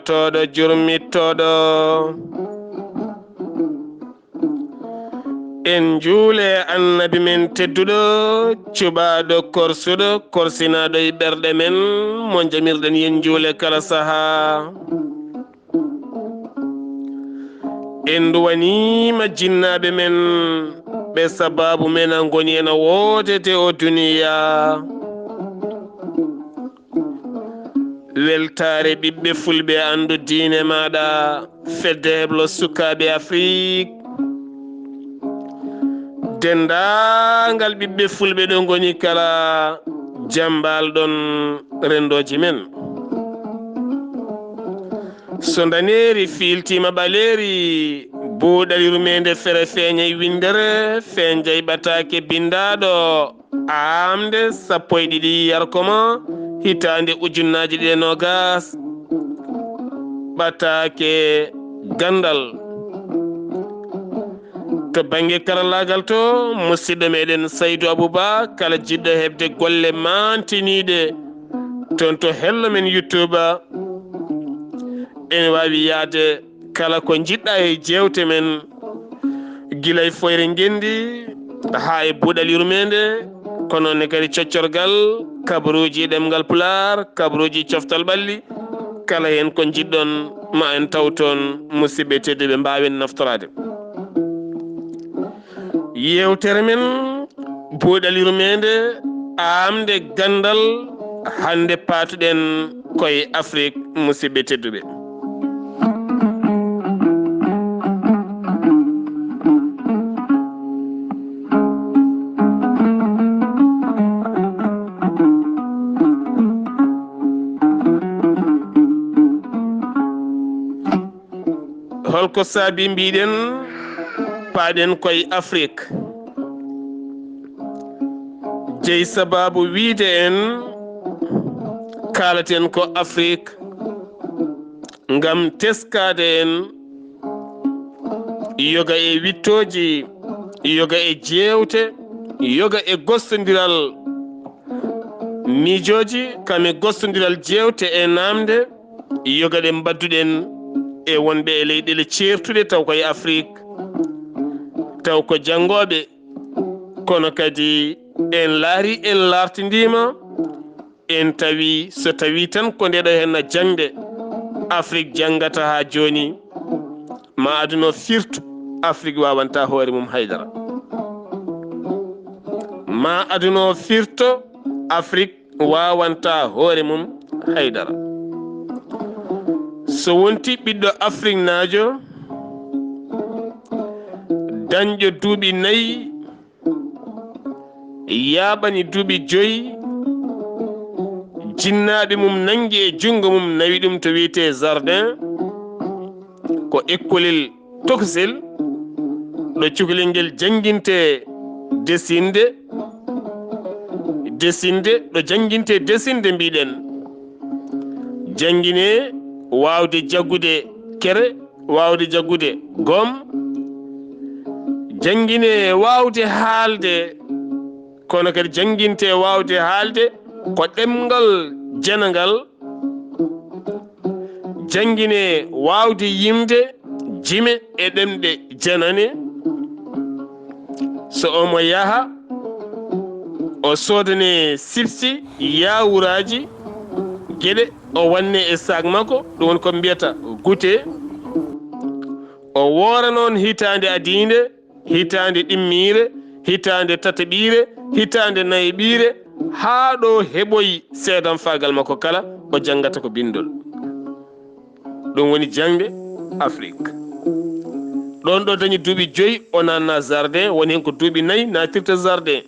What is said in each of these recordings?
jurmotoɗo jurmittoɗo en juule annabi men tedduɗo cuɓaɗo korsuɗo korsinaɗo e ɓerɗe men mo jamirɗen yen juule kala saaha en duwanima jinnaɓe men ɓe sababu men a goni ena wodete o duniya weltare ɓiɓɓe fulɓe andu diine maɗa fedde heblo sukaɓe Afrique dendagal ɓiɓɓe fulɓe ɗo goni kala jambal ɗon rendoji men so daneri filtima ɓaleri buuɗalirumede fere feeñay windere feeñjay ɓatake bindaɗo amde 12 yarkoma hitande ujunnaji ɗe nogas ɓatake gandal to banggue karallagal to musidɗo meɗen Saydou Abouba kala jiɗɗo hebde golle mantiniɗe toon to hello men YouTube ene wawi yaade kala ko jiɗɗa e jewte men guilay foyre gendi ha e buuɗalirumede kono ne kadi coccorgal kabaruji ɗemgal pular kabaruji coftal ɓalli kala hen ko jiɗɗon ma en taw toon musidɓe tedduɓe mbawen naftorade yewtere men buuɗalirumede amde gandal hande patuɗen koye Afrique musidɓe tedduɓe holko saabi mbiɗen paaɗen koye Afrique jeyi sababu wiide en kalaten ko Afrique ngam teskade en yoga e wittoji yoga e jewte yoga e gostodiral miijoji kam e gostodiral jewte e namde yoga ɗe mbadduɗen e wonɓe e leyɗele certuɗe taw koye Afrique taw ko janggoɓe kono kadi en laari en lartidima en tawi so tawi tan ko ndeɗo henna jangde Afrique jangata ha joni ma aduna firtu Afrique wawanta hoore mum haydara ma aduna firto Afrique wawanta hoore mum haydara so wonti ɓiɗɗo Afrique naajo dañƴo duuɓi 4 yaaɓani duuɓi 5 jinnaɓe mum nangi e jungo mum nawi ɗum to wiyete jardin ko écolel tokosel ɗo cukalel ngel jangguinte desinde ɗo jangguinte desinde mbiɗen jangguine wawde jaggude kere wawde jaggude gom jangguine wawde haalde kono kadi jangguinte wawde haalde ko ɗemgal jenagal jangguine wawde yimde jime e ɗemɗe jenane so omo yaha o sodane sipsi yawuraji gueɗe o wanne e sac makko ɗum woni ko mbiyata goûté o woora noon hitande adinde hitande ɗimmire hitande tataɓire hitande nayiɓire haa ɗo heɓoyi seedan fagal makko kala o jangata ko bindol ɗum woni jangde Afrique ɗon ɗo dañi duuɓi 5 o nanna jardin woni hen ko duuɓi 4 natirta jardin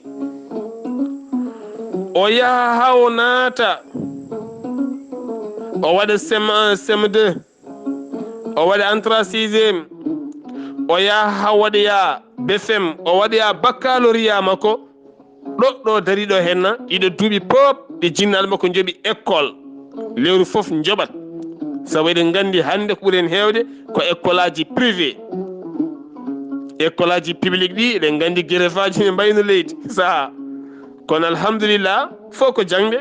o yaha ha o naata o waɗa CM1 CM2 o waɗa entrée 6e o yaha ha waɗoya BFM o waɗoya baccalauréat makko ɗoɗɗo dariɗo henna ɗiɗo duuɓi pop ɗi jinnaɗo makko jooɓi école lewru foof joɓat sabu eɗen gandi hande ko ɓuuri en hewde ko école aji privé école aji publique ɗi eɗen gandi guerefaji ne mbayno leydi saha kono alhamdulillah fof ko jangde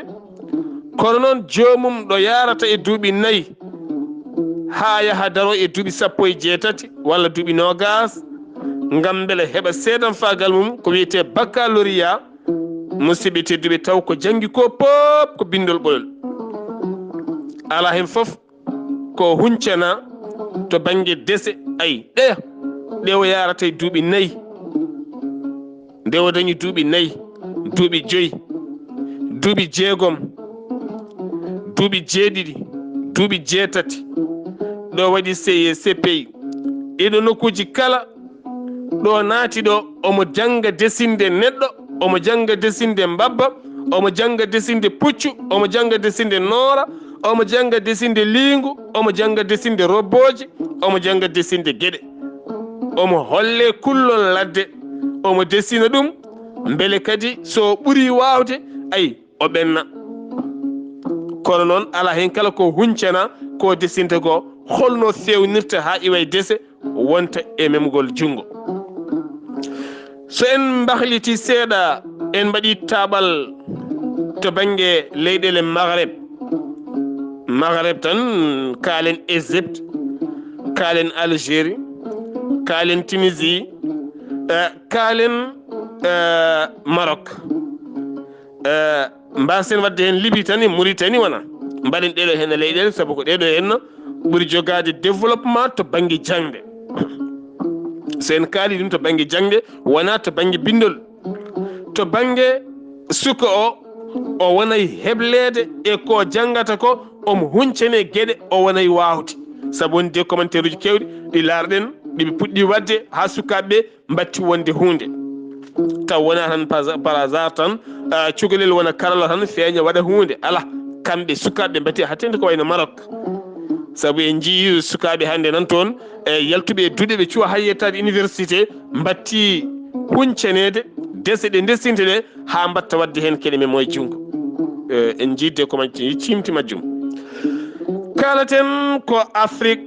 kono noon jomum ɗo yarata e duuɓi 4 ha yaha daro e duuɓi 17 walla duuɓi 20 ngam beele heɓa seedan fagal mum ko wiyete baccalauréat musidɓe tedduɓe taw ko janggi ko pop ko bindol ɓolol ala hen foof ko huncana to banggue dese ayi ɗe o yarata e duuɓi 4 nde o dañi duuɓi 4 duuɓi 5 duuɓi 6 duuɓi 7 duuɓi 8 ɗo waɗi CE CPI ɗiɗo nokkuji kala ɗo naati ɗo omo janga desinde neɗɗo omo janga desinde mbabba omo janga desinde puccu omo janga desinde noora omo janga desinde liingu omo janga desinde robboji omo janga desinde gueɗe omo holle kullol ladde omo desina ɗum beele kadi so ɓuuri wawde ayi o ɓenna kono noon ala hen kala ko huncana ko desinte ko holno fewnirta ha iwa dese wonta e memgol jungo so en bahliti seeɗa en mbaɗi taɓal to banggue leyɗele maghreb tan kaalen Égypte kaalen Algérie kaalen Tunisie kaalen Maroc mbasen wadde hen Libye tan e Mauritanie wona mbaɗen ɗeɗo hen leyɗele saabu ko ɗeɗo henno ɓuuri jogade développement to banggue jangde so en kaali ɗum to banggue jangde wona to banggue bindol to banggue suka o wonay heblede e ko jangata ko omo huncane gueɗe o wonay wawde saabu woni des commentaire uji kewɗi ɗi laarɗen ɗiɓe puɗɗi wadde ha sukaɓeɓe mbatti wonde hunde taw wona tan par hasard tan cukalel wona karalla tan feeña waɗa hunde ala kamɓe sukaɓe mbatti hattende ko wayno Maroc saabu en jii sukaɓe hande nan toon e yaltuɓe e duuɗe ɓe cuwa hay yettade université mbatti huncanede dese ɗe desinte ɗe ha mbatta wadde hen keɗe men moye junggo en jidde ko cimti majjum kalaten ko Afrique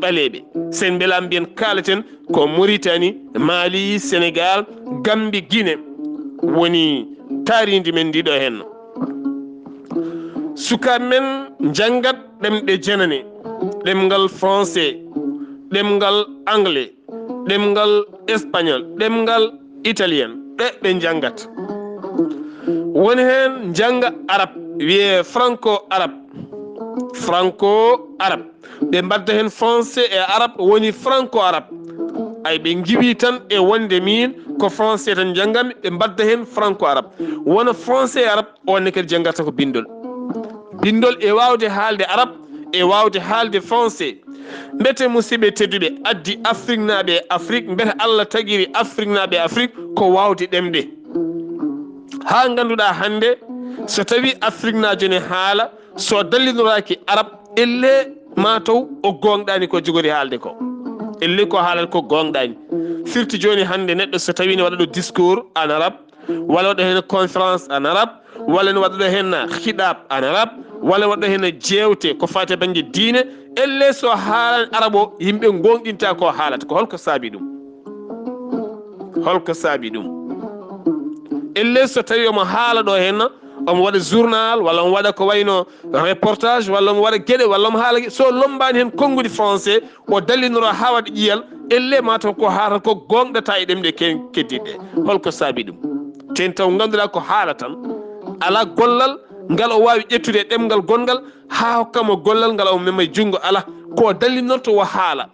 ɓaleɓe sen beela mbiyen kalaten ko Mauritanie Mali Sénégal Gambie Guinée woni taaridi men ndiɗo henno sukaɓe men jangat ɗemɗe janane ɗemgal français ɗemgal anglais ɗemgal espagnol ɗemgal italien ɓe jangat woni hen janga arabe wiye franco arabe ɓe mbadda hen français e arabe woni franco arabe ay ɓe jiiɓi tan e wonde min ko français tan janggami ɓe mbadda hen franco arabe wona français e arabe onne kadi janggata ko bindol e wawde haalde arabe e wawde haalde français mbete musidɓe tedduɓe addi Afrique naaɓe e Afrique mbete Allah tagiri Afrique naaɓe e Afrique ko wawde ɗemde ha ganduɗa hande so tawi Afrique najo ne haala so dallinoraki arabe elle mataw o gonɗani ko jogori haalde ko elle ko haalata ko gonɗani firti joni hande neɗɗo so tawi ne waɗa ɗo discours en arabe walla waɗa hen conférence en arabe walla ne waɗa ɗo hen hiɗab en arabe walla waɗa hen jewte ko fate banggue diine elle so haalani arabe o yimɓe gonɗinta ko haalata ko holko saabi ɗum elle so tawi omo haala ɗo henna omo waɗa journal walla omo waɗa ko wayno reportage walla omo waɗa gueɗe walla omo haala so lombani hen konnguɗi français o dallinoro ha waɗa ƴiyal elle mataw ko haalata ko gonɗata e ɗemɗe keddiɗe holko saabi ɗum ten taw ganduɗa ko haala tan ala gollal ngal o wawi ƴettude ɗemgal gongal ha hokkamo gollal ngal o mema junggo ala ko dallinorto o haala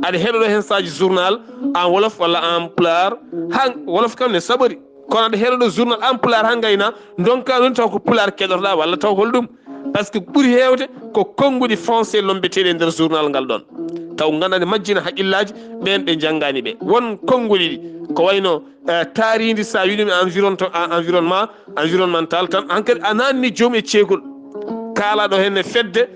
aɗa heɗoɗo hen saji journal en wolof walla en pulaar ha wolof kam ne saɓori kono aɗa heɗoɗo journal en pulaar ha gayna donka ɗum taw ko pulaar keɗotoɗa walla taw holɗum par ce que ɓuuri hewde ko konnguɗi français lombeteɗe e nder journal ngal ɗon taw ganduɗa ne majjina haqqillaji ɓen ɓe janggani ɓe won konnguɗi ɗi ko wayno taaridi sa wi ɗum environnemental tan hankkadi a nanni joom e ceegol kaalaɗo hen fedde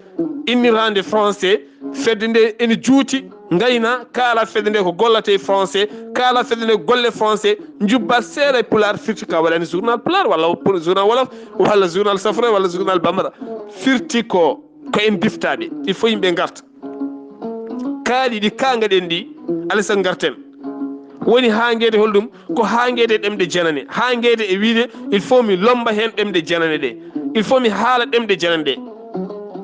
innirande français fedde nde ene juuti gayna kaala fedde nde ko gollate e français kaala fedde nde golle français jubba seeɗa e pulaar firti ka waɗani journal pulaar walla journal wolof walla journal safra walla journal bambara firti ko en biftaɓe il faut yimɓe garta kaali ɗi kangaɗen ɗi alay garten woni hangede holɗum ko hangede ɗemɗe janane hangede e wiide il faut mi lomba hen ɗemɗe janane ɗe il faut mi haala ɗemɗe janane ɗe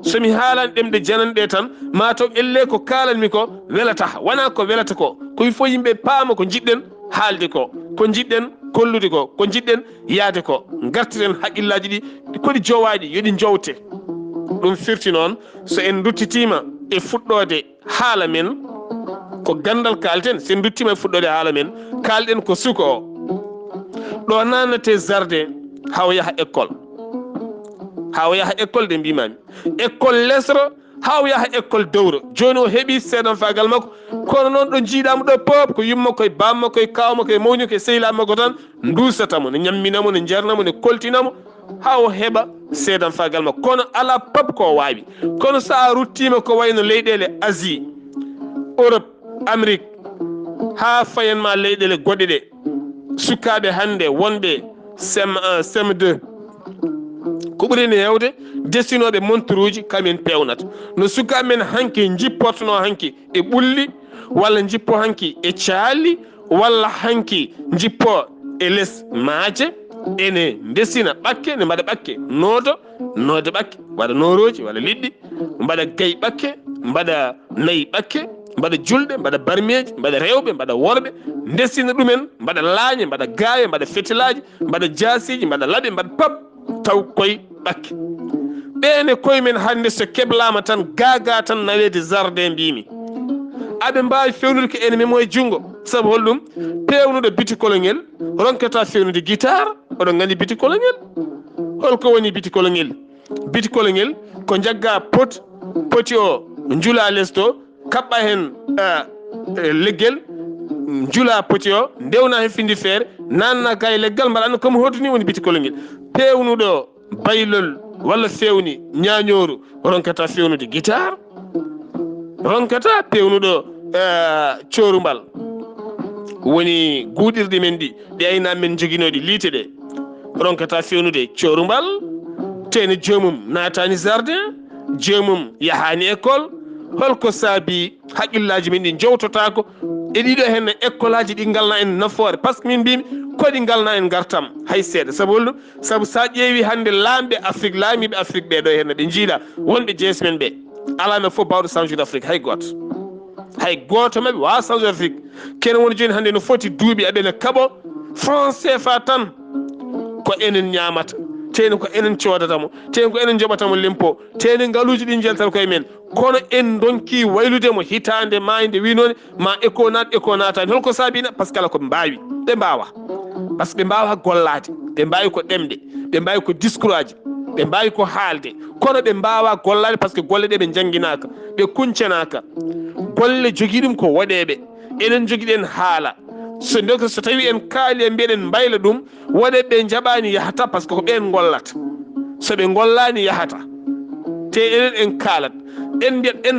somi haalan ɗemde jananɗe tan mataw elle ko kalanmi ko welata wona ko welata ko fo yimɓe paama ko jiɗɗen haalde ko jiɗɗen kollude ko jiɗɗen yaade ko gartiren haqqillaji ɗi koɗi jowaɗi yoɗi jowte ɗum firti noon so en duttitima e fuɗɗode haala men ko gandal kalten sen duttima e fuɗɗode haala men kalɗen ko suka o ɗo nannate jardin haw yaha école de mbimami école lesro haw yaha école dowro joni o heeɓi seedan fagal makko kono noon ɗo jiiɗamo ɗo pop ko yummakko e bammakko e kawmakko e mawnikko e sehilamakko tan dusatamo ne ñamminamo ne jarnamo ne koltinamo ha o heɓa seedan fagal makko kono ala pop ko wawi kono sa ruttima ko wayno leyɗele Asie Europe Amérique ha fayanma leyɗele goɗɗe ɗe sukaɓe hande wonɓe CM1 CM2 ko ɓurini hewde destinoɓe montre uji kamen pewnata no sukaɓe men hanki jipportono hanki e ɓulli walla jippo hanki e caali walla hanki jippo e less maaje ene desina ɓakke ne mbaɗa ɓakke noode ɓakke mbaɗa noroji walla liɗɗi mbaɗa gayi ɓakke mbaɗa nayi ɓakke mbaɗa julɗe mbaɗa barmeji mbaɗa rewɓe mbaɗa worɓe desina ɗumen mbaɗa laañe mbaɗa gaawe mbaɗa fetilaji mbaɗa jasiji mbaɗa laaɓe mbaɗa pap taw koye ɓakke ɓene koyemen hande so keblama tan gaga tan nawede jardin mbimi aɓe mbawi fewnude ko ene memo e junggo saabu holɗum pewnuɗo bitikolo ngel ronkata fewnude guitare oɗon gandi bitikolo ngel holko woni bitikolo ngel ko jagga poti o juula less to kaɓɓa hen leggel juula poti o ndewna hen findi feere nanna ga e leggal mbaɗa anda komi hodduni woni bitikolo ngel pewnuɗo baylol walla fewni ñañoru ronkata fewnude guitare ronkata pewnuɗo corumbal woni guuɗirɗi men ɗi ayna men joguinoɗi liite ɗe ronkata fewnude corumbal tene joomum natani jardin joomum yahani école holko saabi haqqillaji men ɗi jowtotako e ɗiɗo hen école aji ɗi galna en nafoore par ce que min mbimi koɗi galna en gartam hay seeɗa saabu holɗum saabu sa ƴeewi hande laamɓe Afrique laamiɓe Afrique ɓeɗo henna ɓe jiiɗa wonɓe jees men ɓe alano foof bawɗo change Afrique hay goto mabɓe wawa change Afrique kene woni joni hande no foti duuɓi aɓene kaɓo franc CFA tan ko enen ñamata teni ko enen codatamo teni ko enen joɓatamo lempo teni ngaluji ɗi jeltata koye men kono en donki wayludemo hitande mayde winone ma éco natani holko saabina par ce que ala koɓe mbawi ɓe mbawa par ce que ɓe mbawa gollade ɓe mbawi ko ɗemde ɓe mbawi ko discours aji ɓe mbawi ko haalde kono ɓe mbawa gollade par ce que golle ɗe ɓe jangguinaka ɓe kuncanaka golle jogui ɗum ko waɗeɓe enen joguiɗen haala so tawi en kaali e mbiyeɗen mbayla ɗum waɗeɓe jaɓani yahata par ce que ko ɓen gollata soɓe gollani yahata te enen en kaalat en mbiyat en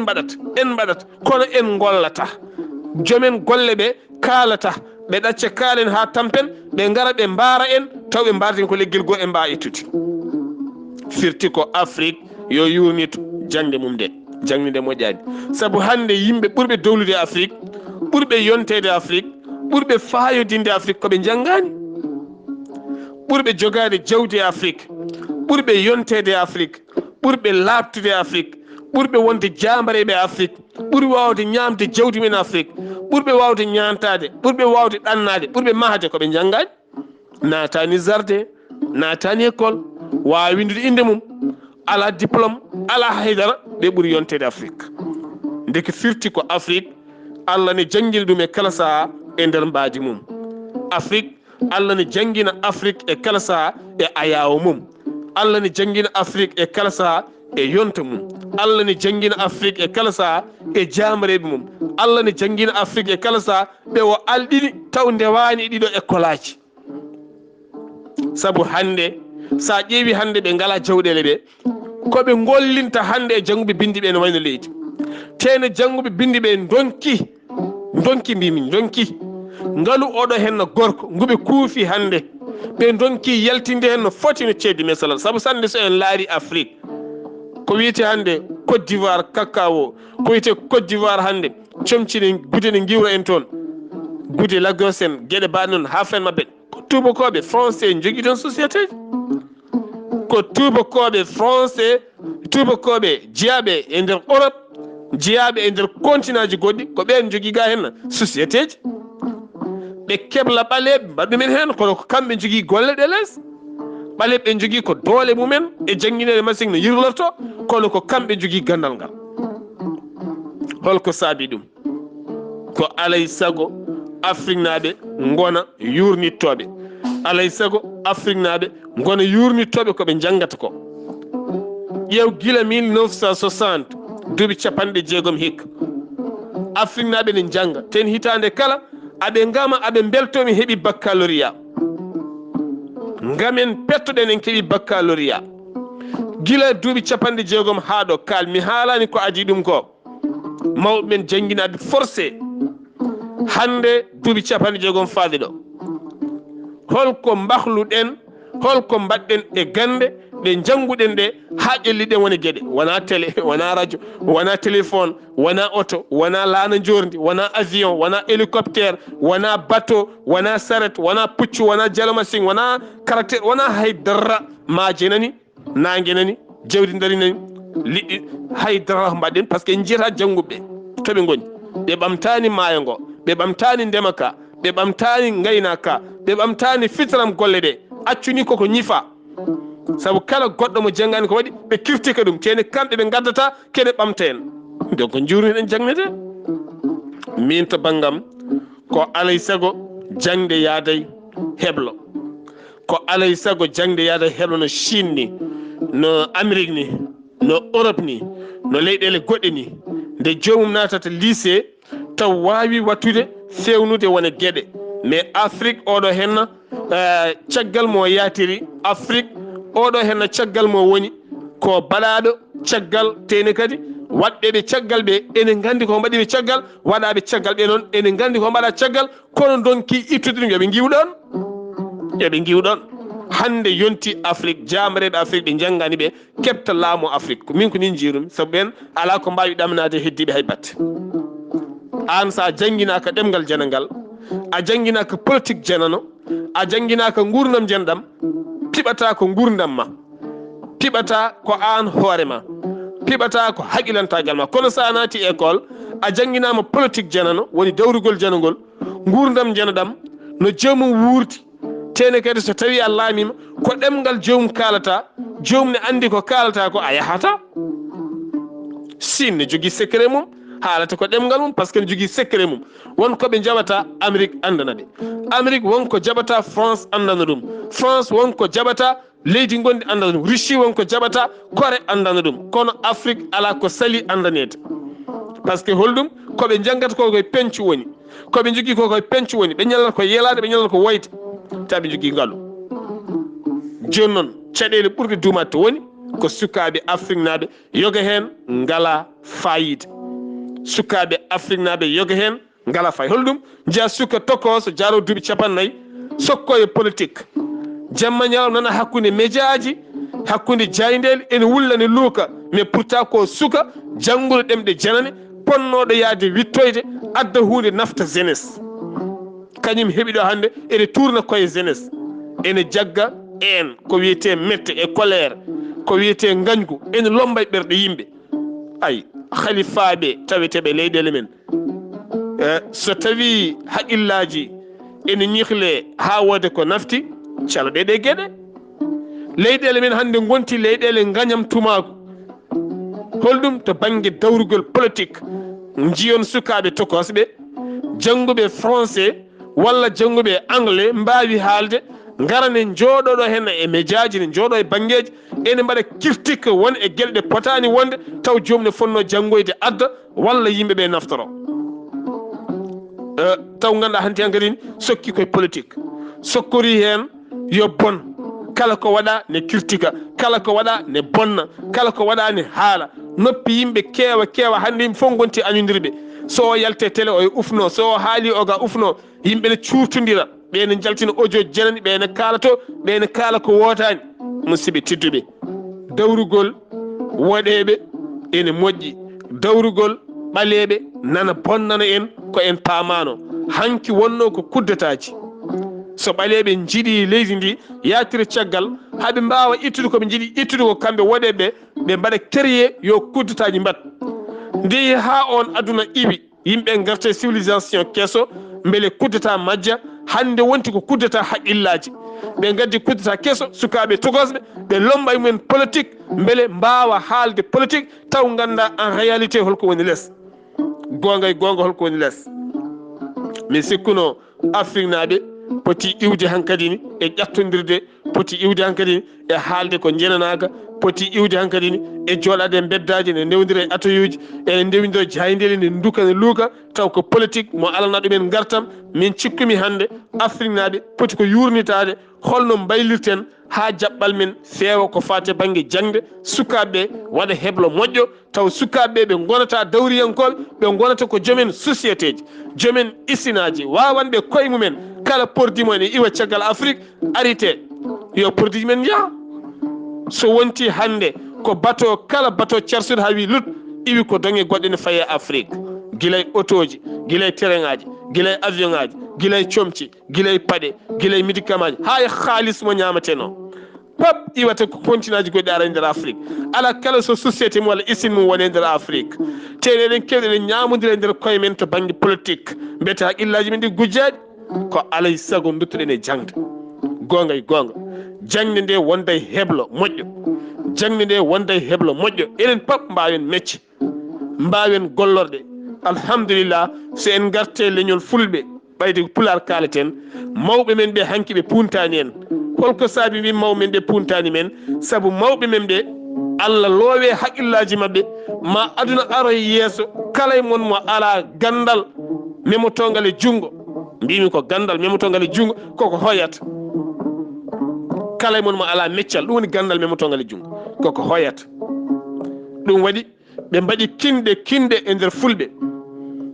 mbaɗat kono en gollata joomen golle ɓe kaalata ɓe ɗacca kaalen ha tampen ɓe gara ɓe mbaara en taw ɓe mbarten ko leggel goo e mbawa ettude firti ko Afrique yo yurnito jangde mum nde jangnide moƴƴani saabu hande yimɓe ɓurɓe dowlude Afrique ɓurɓe yontede Afrique ɓurɓe fayodinde Afrique koɓe janggani ɓurɓe jogade jawdi e Afrique ɓurɓe yontede Afrique ɓurɓe labtude Afrique ɓurɓe wonde jambareɓe Afrique ɓuri wawde ñamde jawdi men Afrique ɓurɓe wawde ñantade ɓurɓe wawde ɗannade ɓurɓe mahde koɓe janggani natani jardin natani école wawa windude inde mum ala diplôme ala haydara ɓe ɓuuri yontede Afrique ndeke firti ko Afrique Allah ne janggini ɗum e kala saaha e nder mbaadi mum Afrique Allah ne janggina Afrique e kala saaha e ayawo mum Allah ne janggina Afrique e kala saaha e yonta mum Allah ne janggina Afrique e kala saaha e jamareɓe mum Allah ne janggina Afrique e kala saaha ɓe o alɗini taw ndewani ɗiɗo école aji saabu hande sa ƴeewi hande ɓe ngala jawɗele ɓe koɓe gollinta hande e jangguɓe bindi ɓe ne wayno leydi tene jangguɓe bindi ɓe donki mbimi donki ngalu oɗo henno gorko nguɓe kuufi hande ɓe donki yaltinde hen no foti no ceddi mesalal saabu sande so en laari Afrique ko wiyete hande Côte d'Ivoire cacao ko wiyete Côte d'Ivoire hande comcine gude ne giwra en toon gude Lagos en gueɗe mbaɗe noon ha fen mabɓe ko tubakoɓe français jogui toon société ko tubakoɓe français tubakoɓe jeyaɓe e nder Europe jeyaɓe e nder continent ji goɗɗi ko ɓen jogui ga hen société ji ɓe kebla ɓaleɓe mbaɗumen hen kono ko kamɓe jogui golle ɗe less ɓaleɓe ɓe jogui ko doole mumen e jangguinede machine no yirlorto kono ko kamɓe jogui gandal ngal holko saabi ɗum ko alay sago Afrique naɓe gona yurnittoɓe alay sago Afrique naɓe gona yurnittoɓe koɓe jangata ko ƴeew gila 1960 duuɓi 60 hikka Afrique naɓe ne janga ten hitande kala aɓe gama aɓe beltomi heeɓi baccalauréat gamen pettoɗen en keeɓi baccalauréat gila duuɓi 60 ha ɗo kal mi haalani ko adi ɗum ko mawɓe men jangguinaɓe forcé hande duuɓi 60 faade ɗo holko mbahluɗen holko mbaɗɗen e gande ɗe jannguɗen ɗe ha ƴelliɗen woni gueɗe wona télé wona radio wona téléphone wona auto wona laana jordi wona avion wona hélicoptère wona bateau wona saret wona puccu wona jalomachine wona caractère wona haydara maaje nani nangue nani jawdi dari nani liɗɗi haydara mbaɗɗen par ce que en jiyata jangguɓe toɓe goni ɓe ɓamtani maayo ngo ɓe ɓamtani ndema ka ɓe ɓamtani gaynaka ɓe ɓamtani fitram golle ɗe accuni koko ñifa sabu kala goɗɗo mo janggani ko waɗi ɓe kirtika ɗum kene kamɓe ɓe gaddata kene ɓamta en donc jurniɗen jangnete min to banggam ko alay sago jangde yaaday heɓlo ko alay sago jangde yaaday heɓlo no Chine ni no Amérique ni no Europe ni no leyɗele goɗɗe ni nde jomum natata lycée taw wawi wattude fewnude wona gueɗe mais Afrique oɗo henna caggal mo yatiri Afrique oɗo henna caggal mo woni ko baɗaɗo caggal tene kadi waɗɓeɓe caggal ɓe ene gandi ko mbaɗiɓe caggal waɗaɓe caggal ɓe noon ene gandi ko mbaɗa caggal kono donki ittude ɗum yoɓe giwɗon hande yonti Afrique jamareɓe Afrique ɓe janggani ɓe kebta laamu Afrique min ko nin jiirumi saabu ɓen ala ko mbawi ɗamnade heddiɓe hay batte an sa jangguinaka ɗemgal janangal a jangguinaka politique janano a jangguinaka gurdam janɗam piɓata ko gurdam ma piɓata ko an hoorema piɓata ko haqqilantagal ma kono sa naati école a jangguinama politique janano woni dawrugol janagol gurdam janaɗam no jomum wuurdi tene kadi so tawi a laamima ko ɗemgal jomum kalata jomum ne andi ko kalata ko a yahata Chine ne jogui secret mum haalata ko ɗemgal mum par ce que ne jogui secret mum wonkoɓe jaɓata Amérique andana ɓe Amérique wonko jaɓata France andana ɗum France wonko jaɓata leydi gondi andana ɗum Russie wonko jaɓata Corée andana ɗum kono Afrique ala ko sali andanede par ce que holɗum koɓe janggata ko koye pencu woni koɓe jogui ko koye pencu woni ɓe ñalata ko yelade ɓe ñalata ko woyde taɓe jogui ngaalu joni noon caɗele ɓurɗe duumat to woni ko sukaɓe Afrique naɓe yoga hen ngala fayide sukaɓe Afrique naɓe yoga hen ngala fay holɗum jeeya suka tokko so jaaro duuɓi 50 sokko e politique jamma ñalawma nana hakkude média aji hakkude jaydel ene wulla ne luuka mais pourtant ko suka jangguɗo ɗemɗe janane ponnoɗo yaade wittoyde adda hunde nafta jeunesse kañum heeɓi ɗo hande ene tourna koye jeunesse ene jagga en ko wiyete mette e colère ko wiyete gañgu ene lomba e ɓerɗe yimɓe ay halifaɓe taweteɓe leyɗele men so tawi haqqillaji ene ñihle ha wode ko nafti caloɗe ɗe gueɗe leyɗele men hande gonti leyɗele gañam tumago holɗum to banggue dawrugol politique jiyon sukaɓe tokosɓe jangguɓe français walla jangguɓe anglais mbawi haalde garane jooɗoɗo hen e médiaji ne jooɗo e banggueji ene mbaɗa critique won e gueɗe ɗe potani wonde taw jomum ne fonno janggoyde adda walla yimɓeɓe naftoro taw ganduɗa hanti han kadi sokki koye politique sokkori hen yo bon kala ko waɗa ne critique kala ko waɗa ne bonna kala ko waɗa ne haala noppi yimɓe keewa hande yimɓe fof gonti añodirɓe so o yalte télé o ufno so o haali oga ufno yimɓe ne cuurtodira ɓene jaltina audio janani ɓene kaalato ɓene kaala ko wotani musidɓe tedduɓe dawrugol woɗeɓe ene moƴƴi dawrugol ɓaleɓe nana bonnana en ko en paamano hanki wonno ko kuddataji so ɓaleɓe jiiɗi leydi ndi yatiri caggal haaɓe mbawa ittude koɓe jiiɗi ittude ko kamɓe woɗeɓe ɓe mbaɗa créé yo kuddataji mbat nde ha on aduna iwi yimɓe garte civilisation kesso beele kuddata majja hande wonti ko kuddata haqqillaji ɓe gaddi kuddata kesso sukaɓe togosɓe ɓe lomba mumen politique beele mbawa haalde politique taw ganda en réalité holko woni less gonga e gonga holko woni less mi sikkuno Afrique naaɓe poti iwde hankkadi ni e ƴattodirde poti iwde hankkadi ni e haalde ko jenanaka poti iwde hankkadi ni e jooɗade e beddaji ne ndewdira e atoyuji ene ndewdira jaydeli ne duka ne luuka taw ko politique mo alana ɗumen gartam min cikkumi hande Afrique naaɓe poti ko yurnitade holno baylirten ha jaɓɓal men feewa ko fate banggue jangde sukaɓeɓe waɗa heblo moƴƴo taw sukaɓeɓe ɓe gonata dawriyankoɓe ɓe gonata ko joomen société ji joomen isinaji wawanɓe koye mumen kala produit mo ene iwa caggal Afrique arite yo produit men yaa so wonti hande ko bateau kala bateau carsude ha wi lut iwi ko dañe goɗɗe ne faye Afrique guilay auto ji guilay terrain aji guilay avion aji guilay comci guilay paɗe guilay médicament ji ha haalis mo ñamateno pop iwata ko continent ji goɗɗi ara e nder Afrique ala kala so société mum walla usine mum woni e nder Afrique teɗe eɗen kewɗe eɗen ñamodira e nder koye men to banggue politique mbiyete haqqillaji men ɗi gujjaɗi ko alay saago duttoɗen e jangde gonga e gonga jangde nde wonda e heblo moƴƴo jangde nde wonda e heblo moƴƴo enen pop mbawen mecce mbawen gollorɗe alhamdulillah so en garte leñol fulɓe ɓayde pular kaleten mawɓe men ɓe hanki ɓe puntani en holko saabi wi mawɓe men ɓe puntani men saabu mawɓe men ɓe Allah loowe haqqillaji mabɓe ma aduna aro e yeeso kala e mon mo ala gandal memotogal e junggo mbimi ko gandal memotogal e junggo koko hoyata kala e mon mo ala meccal ɗum woni gandal memotogal e junggo koko hoyata ɗum waɗi ɓe mbaɗi kinde e nder fulɓe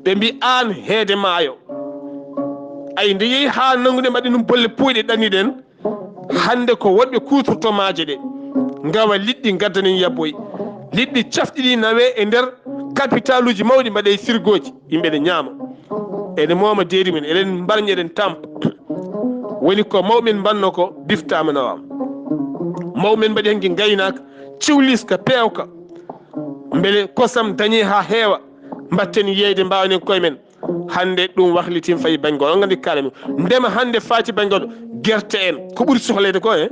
ɓe mbi an heede maayo ay nde yeehi ha nangude mbaɗi ɗum bolle puyɗe ɗaniɗen hande ko wonɓe kutortomaje ɗe gawa liɗɗi gaddanen yabboyi liɗɗi cafɗi ɗi nawe e nder capital uji mawɗi mbaɗe firgoji yimɓe ɗe ñaama ene mooma deeri men eɗen mbarñi eɗen tampa woni ko mawɓe mbanno ko biftama nawama mawɓe mbaɗi hanki gaynaka ciwliska pewka beele kosam dañi ha heewa mbatten yeyde mbawnen koye men hande ɗum wahlitin fayi banggue on gandi kala mum ndema hande faati banggue oɗo guerte en ko ɓuuri sohlede ko e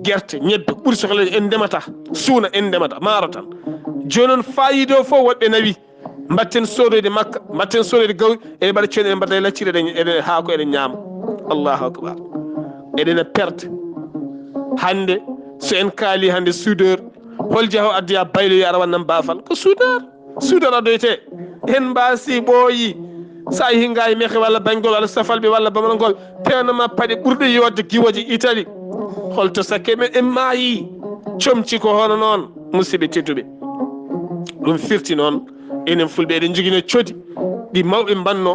guerte ñebbe ɓuuri sohlede en ndemata suuna en ndemata maaro tan joni noon fayide o fof woɗɓe nawi mbatten sodoyde makka mbatten sodoyde gawri eɗen mbaɗa coono eɗen mbaɗa e laccire eɗen haako eɗen ñaama allahu akbar eɗene perde hande so en kaali hande soudeur hol jeeho addoya bayloyi ara wannam baafal ko soudeur addoyte en mbasi ɓooyi sa hinga e meke walla bangol walla safalɓe walla bamalngol pewnoma paɗe ɓurɗo yodde giwoje Italie holto sakke men en maayi comci ko hono noon musidɓe tedduɓe ɗum firti noon enen fulɓe eɗen joguino coodi ɗi mawɓe mbanno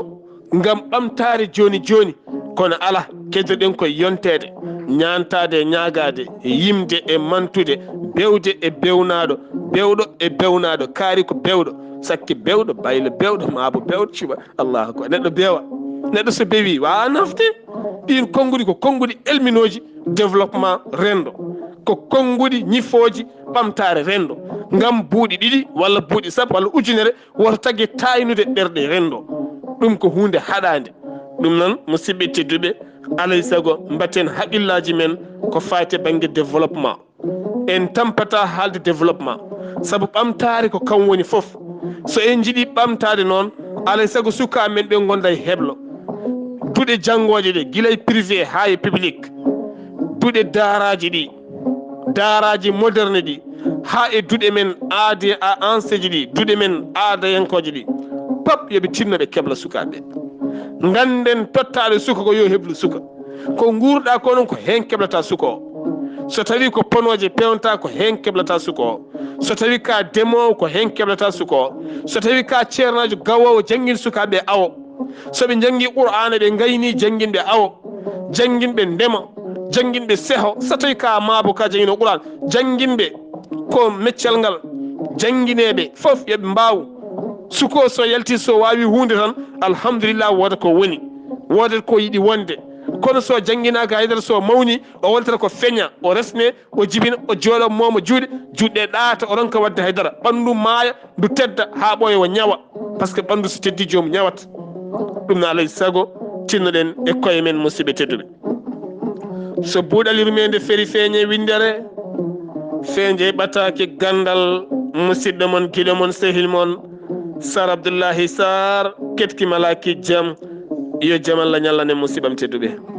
ngam ɓamtare joni kono ala keddoɗen koye yontede ñantade e ñagade yimde e mantude bewde e bewnaɗo bewɗo e bewnaɗo kaari ko bewɗo sakke bewɗo baylo bewɗo maabo bewɗo cuɓa allahu akbar neɗɗo beewa neɗɗo so beewi wawa nafde ɗin konngudi ko konngudi elminoji développement rendo ko konngudi ñifoji ɓamtare rendo ngam buuɗi ɗiɗi walla buuɗi sappo walla ujunere woto tagge taynude ɓerɗe rendo ɗum ko hunde haɗade ɗum noon musidɓe tedduɓe alay saago mbatten haqqillaji men ko fate banggue développement en tampata haalde développement saabu ɓamtare ko kam woni foof so en jiiɗi ɓamtade noon alay saago sukaɓe men ɓe gonda e heblo duuɗe janggoje ɗe guilay privé ha e public duuɗe daaraji ɗi daaraji moderne ɗi ha e duuɗe men aade a anseji ɗi duuɗe men aadayankoje ɗi pop yooɓe tinno ɓe kebla sukaɓe ganden tottaɗo suka ko yo heblu suka ko guurɗa ko noon ko hen keblata suka o so tawi ko ponoje pewnta ko hen keblata suka o so tawi ka demowo ko hen keblata suka o so tawi ka ceernajo gawowo jangguin sukaɓe awo soɓe janggui qur'ana ɓe gayni janguinɓe awo janguinɓe ndema janguinɓe seho so tawi ka maabo ka janguino qur'an janguinɓe ko meccal ngal janguineɓe foof yooɓe mbaw suko so yalti so wawi hunde tan alhamdulillah woda ko woni wodat ko yiiɗi wonde kono so jangguinaka haydara so mawni o woltata ko feña o resne o jibina o jooɗo momo juuɗe ɗaata o ronka wadde haydara ɓandu maaya ndu tedda ha ɓooya o ñawa par ce que ɓandu so teddi jomum ñawat ɗum no alay saago tinnoɗen e koye men musidɓe tedduɓe so buuɗal yurmede feeri feeñe windere feeñe ɓatake gandal musidɗo mon guiɗo mon sehil mon Sar Abdoullahi Sarr ketkimalaki jaam yo jaam Allah ñallane musibam tedduɓe